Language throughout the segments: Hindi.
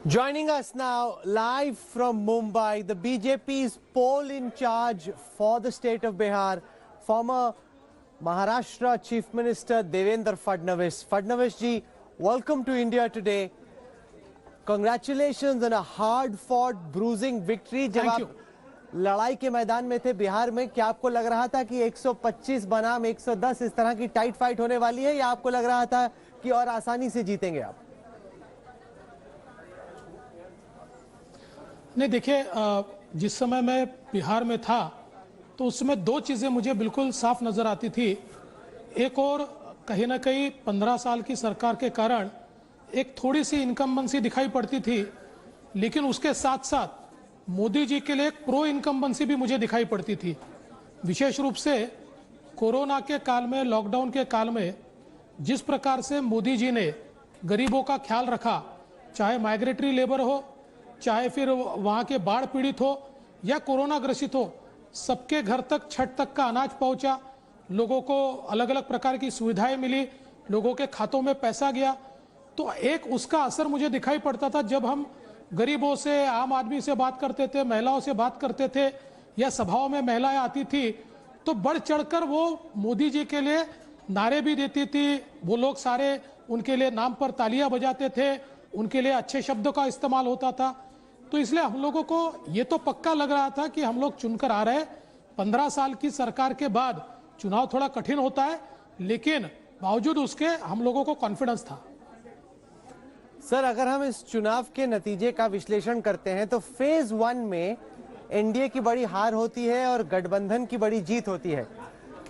Joining us now live from Mumbai, the BJP's poll in charge for the state of Bihar, former Maharashtra Chief Minister Devendra Fadnavis. Fadnavis ji, welcome to India today. Congratulations on a hard-fought, bruising victory. जब आप लड़ाई के मैदान में थे बिहार में, क्या आपको लग रहा था कि 125 बनाम 110 इस तरह की टाइट फाइट होने वाली है, या आपको लग रहा था कि और आसानी से जीतेंगे आप? नहीं, देखिए, जिस समय मैं बिहार में था तो उस समय दो चीज़ें मुझे बिल्कुल साफ नज़र आती थी। एक और कहीं ना कहीं 15 साल की सरकार के कारण एक थोड़ी सी इनकम्बेंसी दिखाई पड़ती थी, लेकिन उसके साथ साथ मोदी जी के लिए एक प्रो इनकम्बेंसी भी मुझे दिखाई पड़ती थी। विशेष रूप से कोरोना के काल में, लॉकडाउन के काल में जिस प्रकार से मोदी जी ने गरीबों का ख्याल रखा, चाहे माइग्रेटरी लेबर हो, चाहे फिर वहाँ के बाढ़ पीड़ित हो या कोरोना ग्रसित हो, सबके घर तक छठ तक का अनाज पहुँचा, लोगों को अलग अलग प्रकार की सुविधाएं मिली, लोगों के खातों में पैसा गया। तो एक उसका असर मुझे दिखाई पड़ता था जब हम गरीबों से, आम आदमी से बात करते थे, महिलाओं से बात करते थे या सभाओं में महिलाएं आती थी तो बढ़ चढ़कर वो मोदी जी के लिए नारे भी देती थी। वो लोग सारे उनके लिए नाम पर तालियां बजाते थे, उनके लिए अच्छे शब्दों का इस्तेमाल होता था। तो इसलिए हम लोगों को ये तो पक्का लग रहा था कि हम लोग चुनकर आ रहे हैं। 15 साल की सरकार के बाद चुनाव थोड़ा कठिन होता है, लेकिन बावजूद उसके हम लोगों को कॉन्फिडेंस था। सर, अगर हम इस चुनाव के नतीजे का विश्लेषण करते हैं तो फेज 1 में एनडीए की बड़ी हार होती है और गठबंधन की बड़ी जीत होती है।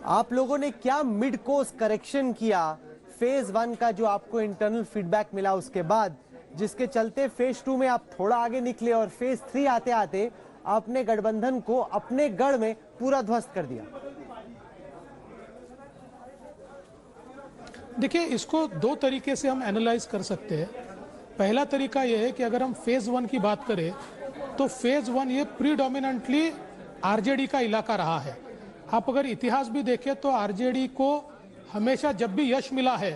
आप लोगों ने क्या मिड कोर्स करेक्शन किया फेज 1 का, जो आपको इंटरनल फीडबैक मिला उसके बाद, जिसके चलते फेज 2 में आप थोड़ा आगे निकले और फेज 3 आते आते आपने गठबंधन को अपने गढ़ में पूरा ध्वस्त कर दिया? देखिए, इसको दो तरीके से हम एनालाइज कर सकते हैं। पहला तरीका यह है कि अगर हम फेज 1 की बात करें तो फेज 1 ये प्रीडोमिनेंटली आरजेडी का इलाका रहा है। आप अगर इतिहास भी देखें तो आरजेडी को हमेशा जब भी यश मिला है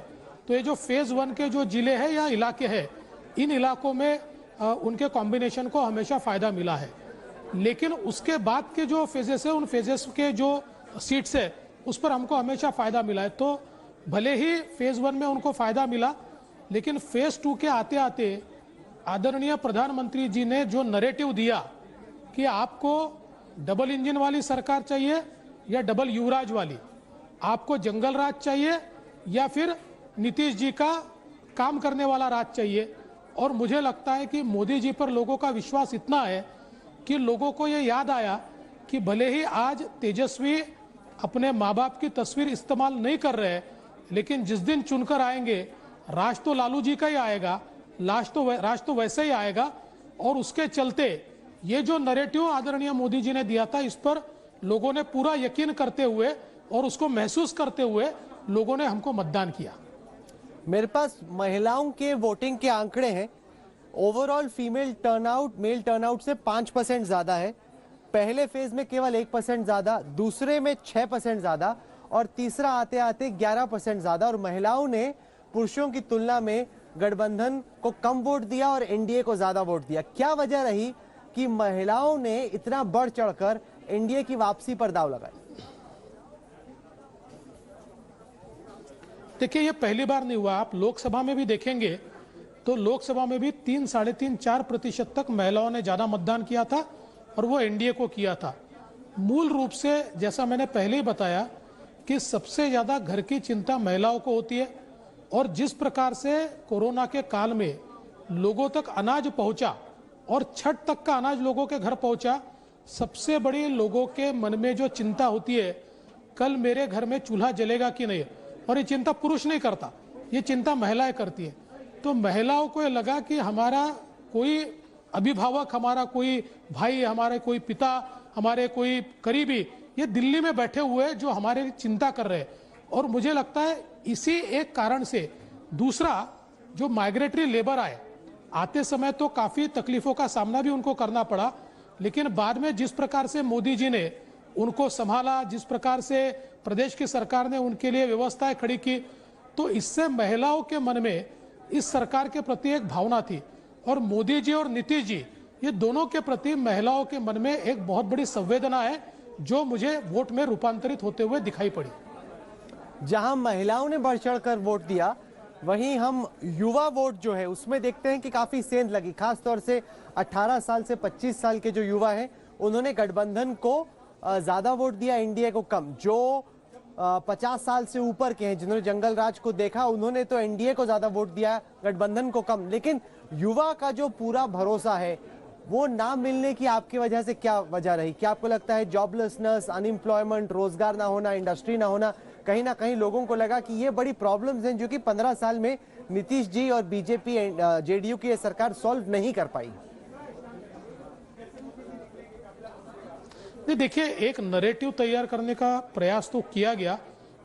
तो ये जो फेज 1 के जो जिले हैं या इलाके हैं, इन इलाकों में उनके कॉम्बिनेशन को हमेशा फायदा मिला है। लेकिन उसके बाद के जो फेजेस है, उन फेजेस के जो सीट्स है, उस पर हमको हमेशा फायदा मिला है। तो भले ही फेज 1 में उनको फायदा मिला, लेकिन फेज 2 के आते आते आदरणीय प्रधानमंत्री जी ने जो नैरेटिव दिया कि आपको डबल इंजन वाली सरकार चाहिए या डबल युवराज वाली, आपको जंगल राज चाहिए या फिर नीतीश जी का काम करने वाला राज चाहिए। और मुझे लगता है कि मोदी जी पर लोगों का विश्वास इतना है कि लोगों को ये याद आया कि भले ही आज तेजस्वी अपने माँ बाप की तस्वीर इस्तेमाल नहीं कर रहे हैं, लेकिन जिस दिन चुनकर आएंगे राज तो लालू जी का ही आएगा, राज तो वैसे ही आएगा। और उसके चलते ये जो नैरेटिव आदरणीय मोदी जी ने दिया था, इस पर लोगों ने पूरा यकीन करते हुए और उसको महसूस करते हुए लोगों ने हमको मतदान किया। मेरे पास महिलाओं के वोटिंग के आंकड़े हैं। Overall female turnout male turnout से 5% ज्यादा है। पहले फेज में केवल 1% ज्यादा, दूसरे में 6% ज्यादा और तीसरा आते आते 11% ज्यादा। और महिलाओं ने पुरुषों की तुलना में गठबंधन को कम वोट दिया और एनडीए को ज्यादा वोट दिया। क्या वजह रही कि महिलाओं ने इतना बढ़ चढ़कर एनडीए की वापसी पर दांव लगाई? देखिए, ये पहली बार नहीं हुआ। आप लोकसभा में भी देखेंगे तो लोकसभा में भी 3, 3.5, 4% तक महिलाओं ने ज्यादा मतदान किया था और वो एनडीए को किया था। मूल रूप से जैसा मैंने पहले ही बताया कि सबसे ज्यादा घर की चिंता महिलाओं को होती है। और जिस प्रकार से कोरोना के काल में लोगों तक अनाज पहुंचा और छठ तक का अनाज लोगों के घर पहुंचा, सबसे बड़ी लोगों के मन में जो चिंता होती है, कल मेरे घर में चूल्हा जलेगा कि नहीं, और ये चिंता पुरुष नहीं करता, ये चिंता महिलाएं करती है। तो महिलाओं को ये लगा कि हमारा कोई अभिभावक, हमारा कोई भाई, हमारे कोई पिता, हमारे कोई करीबी ये दिल्ली में बैठे हुए जो हमारे चिंता कर रहे हैं। और मुझे लगता है इसी एक कारण से, दूसरा जो माइग्रेटरी लेबर आते समय तो काफ़ी तकलीफ़ों का सामना भी उनको करना पड़ा, लेकिन बाद में जिस प्रकार से मोदी जी ने उनको संभाला, जिस प्रकार से प्रदेश की सरकार ने उनके लिए व्यवस्थाएं खड़ी की, तो इससे महिलाओं के मन में इस सरकार के प्रति एक भावना थी। और मोदी जी और नीतीश जी ये दोनों के प्रति महिलाओं के मन में एक बहुत बड़ी संवेदना है जो मुझे वोट में रूपांतरित होते हुए दिखाई पड़ी। जहां महिलाओं ने बढ़ चढ़कर वोट दिया, वहीं हम युवा वोट जो है उसमें देखते हैं कि काफी सेंध लगी। खासतौर से 18 साल से 25 साल के जो युवा हैं, उन्होंने गठबंधन को ज्यादा वोट दिया, एनडीए को कम। जो 50 साल से ऊपर के हैं, जिन्होंने जंगल राज को देखा, उन्होंने तो एनडीए को ज्यादा वोट दिया, गठबंधन को कम। लेकिन युवा का जो पूरा भरोसा है, वो ना मिलने की आपकी वजह से क्या वजह रही? क्या आपको लगता है जॉबलेसनेस, अनएम्प्लॉयमेंट, रोजगार ना होना, इंडस्ट्री ना होना, कहीं ना कहीं लोगों को लगा कि ये बड़ी प्रॉब्लम्स हैं जो कि 15 साल में नीतीश जी और बीजेपी जेडीयू की ये सरकार सॉल्व नहीं कर पाई? देखिए, एक नैरेटिव तैयार करने का प्रयास तो किया गया,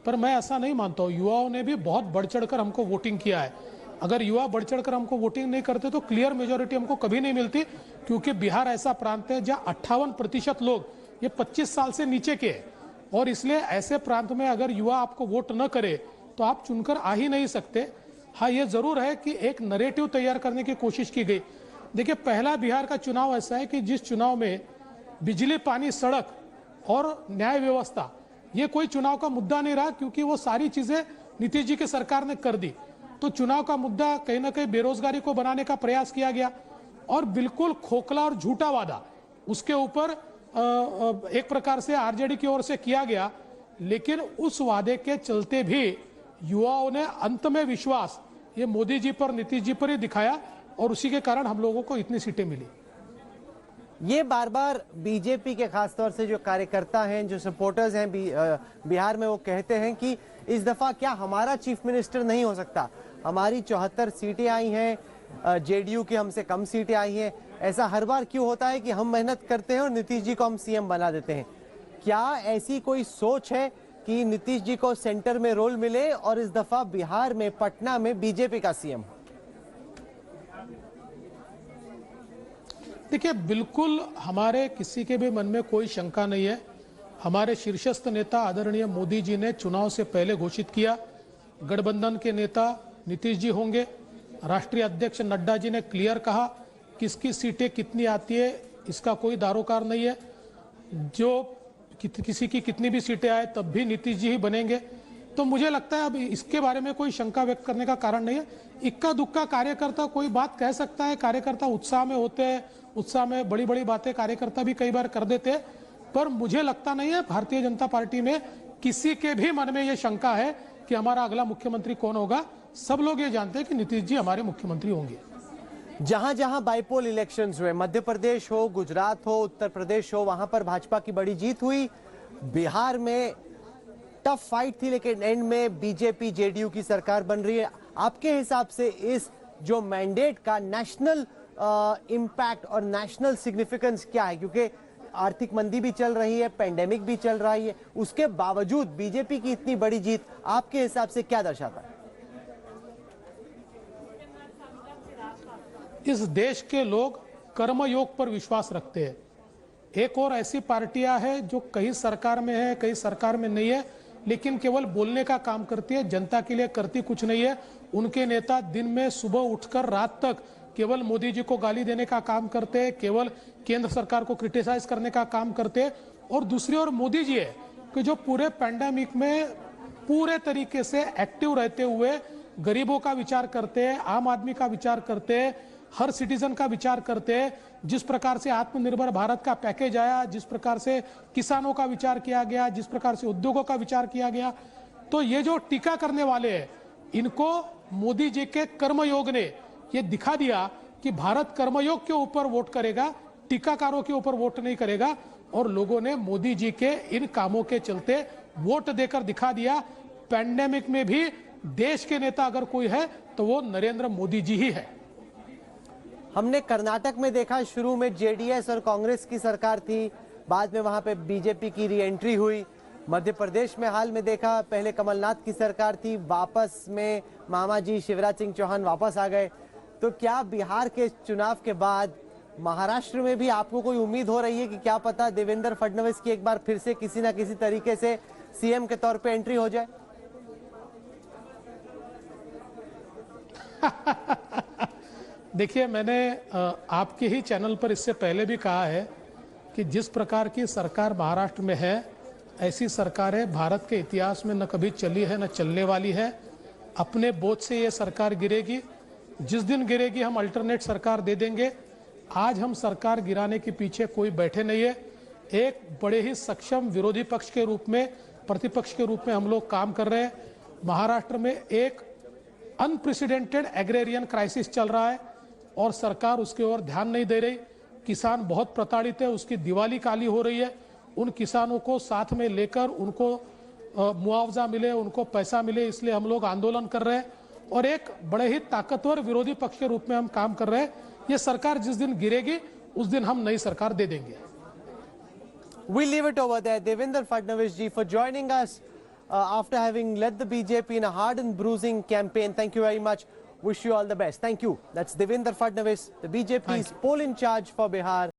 पर मैं ऐसा नहीं मानता हूँ। युवाओं ने भी बहुत बढ़ चढ़कर हमको वोटिंग किया है। अगर युवा बढ़ चढ़कर हमको वोटिंग नहीं करते तो क्लियर मेजोरिटी हमको कभी नहीं मिलती, क्योंकि बिहार ऐसा प्रांत है जहाँ 58% लोग ये 25 साल से नीचे के हैं। और इसलिए ऐसे प्रांत में अगर युवा आपको वोट न करे तो आप चुनकर आ ही नहीं सकते। हाँ, ये जरूर है कि एक नैरेटिव तैयार करने की कोशिश की गई। देखिए, पहला बिहार का चुनाव ऐसा है कि जिस चुनाव में बिजली, पानी, सड़क और न्याय व्यवस्था ये कोई चुनाव का मुद्दा नहीं रहा, क्योंकि वो सारी चीजें नीतीश जी की सरकार ने कर दी। तो चुनाव का मुद्दा कहीं ना कहीं बेरोजगारी को बनाने का प्रयास किया गया और बिल्कुल खोखला और झूठा वादा उसके ऊपर एक प्रकार से आरजेडी की ओर से किया गया। लेकिन उस वादे के चलते भी युवाओं ने अंत में विश्वास ये मोदी जी पर, नीतीश जी पर ही दिखाया और उसी के कारण हम लोगों को इतनी सीटें मिली। ये बार बार बीजेपी के खासतौर से जो कार्यकर्ता हैं, जो सपोर्टर्स हैं बिहार में, वो कहते हैं कि इस दफा क्या हमारा चीफ मिनिस्टर नहीं हो सकता? हमारी 74 सीटें आई हैं, जेडीयू की हमसे कम सीटें आई हैं। ऐसा हर बार क्यों होता है कि हम मेहनत करते हैं और नीतीश जी को हम सीएम बना देते हैं? क्या ऐसी कोई सोच है कि नीतीश जी को सेंटर में रोल मिले और इस दफा बिहार में, पटना में बीजेपी का सीएम? देखिए, बिल्कुल हमारे किसी के भी मन में कोई शंका नहीं है। हमारे शीर्षस्थ नेता आदरणीय मोदी जी ने चुनाव से पहले घोषित किया गठबंधन के नेता नीतीश जी होंगे। राष्ट्रीय अध्यक्ष नड्डा जी ने क्लियर कहा किसकी सीटें कितनी आती है इसका कोई दारोकार नहीं है। जो किसी की कितनी भी सीटें आए तब भी नीतीश जी ही बनेंगे। तो मुझे लगता है अब इसके बारे में कोई शंका व्यक्त करने का कारण नहीं है। इक्का दुक्का कार्यकर्ता कोई बात कह सकता है, कार्यकर्ता उत्साह में होते हैं, उत्साह में बड़ी बड़ी बातें कार्यकर्ता भी कई बार कर देते हैं। पर मुझे लगता नहीं है भारतीय जनता पार्टी में किसी के भी मन में ये शंका है कि हमारा अगला मुख्यमंत्री कौन होगा। सब लोग ये जानते हैं कि नीतीश जी हमारे मुख्यमंत्री होंगे। जहां जहां बाइपोल इलेक्शंस हुए, मध्य प्रदेश हो, गुजरात हो, उत्तर प्रदेश हो, वहां पर भाजपा की बड़ी जीत हुई। बिहार में टफ फाइट थी, लेकिन एंड में बीजेपी जेडीयू की सरकार बन रही है। आपके हिसाब से इस जो मैंडेट का नेशनल इम्पैक्ट और नेशनल सिग्निफिकेंस क्या है? क्योंकि आर्थिक मंदी भी चल रही है, पेंडेमिक भी चल रही है, उसके बावजूद बीजेपी की इतनी बड़ी जीत आपके हिसाब से क्या दर्शाता है? इस देश के लोग कर्मयोग पर विश्वास रखते हैं। एक और ऐसी पार्टियां हैं जो कहीं सरकार में है, कहीं सरकार में नहीं है, लेकिन केवल बोलने का काम करती है, जनता के लिए करती कुछ नहीं है। उनके नेता दिन में सुबह उठकर रात तक केवल मोदी जी को गाली देने का काम करते हैं, केवल केंद्र सरकार को क्रिटिसाइज करने का काम करते हैं। और दूसरी ओर मोदी जी है कि जो पूरे पैंडेमिक में पूरे तरीके से एक्टिव रहते हुए गरीबों का विचार करते हैं, आम आदमी का विचार करते हैं, हर सिटीजन का विचार करते हैं। जिस प्रकार से आत्मनिर्भर भारत का पैकेज आया, जिस प्रकार से किसानों का विचार किया गया, जिस प्रकार से उद्योगों का विचार किया गया, तो ये जो टीका करने वाले हैं इनको मोदी जी के कर्मयोग ने ये दिखा दिया कि भारत कर्मयोग के ऊपर वोट करेगा, टीकाकारों के ऊपर वोट नहीं करेगा। और लोगों ने मोदी जी के इन कामों के चलते वोट देकर दिखा दिया पैंडेमिक में भी देश के नेता अगर कोई है तो वो नरेंद्र मोदी जी ही है। हमने कर्नाटक में देखा, शुरू में जेडीएस और कांग्रेस की सरकार थी, बाद में वहां पे बीजेपी की री एंट्री हुई। मध्य प्रदेश में हाल में देखा, पहले कमलनाथ की सरकार थी, वापस में मामा जी शिवराज सिंह चौहान वापस आ गए। तो क्या बिहार के चुनाव के बाद महाराष्ट्र में भी आपको कोई उम्मीद हो रही है कि क्या पता देवेंद्र फडणवीस की एक बार फिर से किसी ना किसी तरीके से सीएम के तौर पे एंट्री हो जाए? देखिए, मैंने आपके ही चैनल पर इससे पहले भी कहा है कि जिस प्रकार की सरकार महाराष्ट्र में है, ऐसी सरकारें भारत के इतिहास में न कभी चली है न चलने वाली है। अपने बोझ से ये सरकार गिरेगी, जिस दिन गिरेगी हम अल्टरनेट सरकार दे देंगे। आज हम सरकार गिराने के पीछे कोई बैठे नहीं है। एक बड़े ही सक्षम विरोधी पक्ष के रूप में, प्रतिपक्ष के रूप में हम लोग काम कर रहे हैं। महाराष्ट्र में एक अनप्रेसिडेंटेड एग्रेरियन क्राइसिस चल रहा है और सरकार उसके ओर ध्यान नहीं दे रही। किसान बहुत प्रताड़ित है, उसकी दिवाली काली हो रही है। उन किसानों को साथ में लेकर उनको मुआवजा मिले, उनको पैसा मिले, इसलिए हम लोग आंदोलन कर रहे हैं और एक बड़े ही ताकतवर विरोधी पक्ष के रूप में हम काम कर रहे हैं। ये सरकार जिस दिन गिरेगी उस दिन हम नई सरकार दे देंगे। We'll leave it over there. Devendra Fadnavis ji, for joining us after having led the BJP in a hard and bruising campaign. Thank you very much. Wish you all the best. Thank you. That's Devendra Fadnavis, the BJP's poll in charge for Bihar.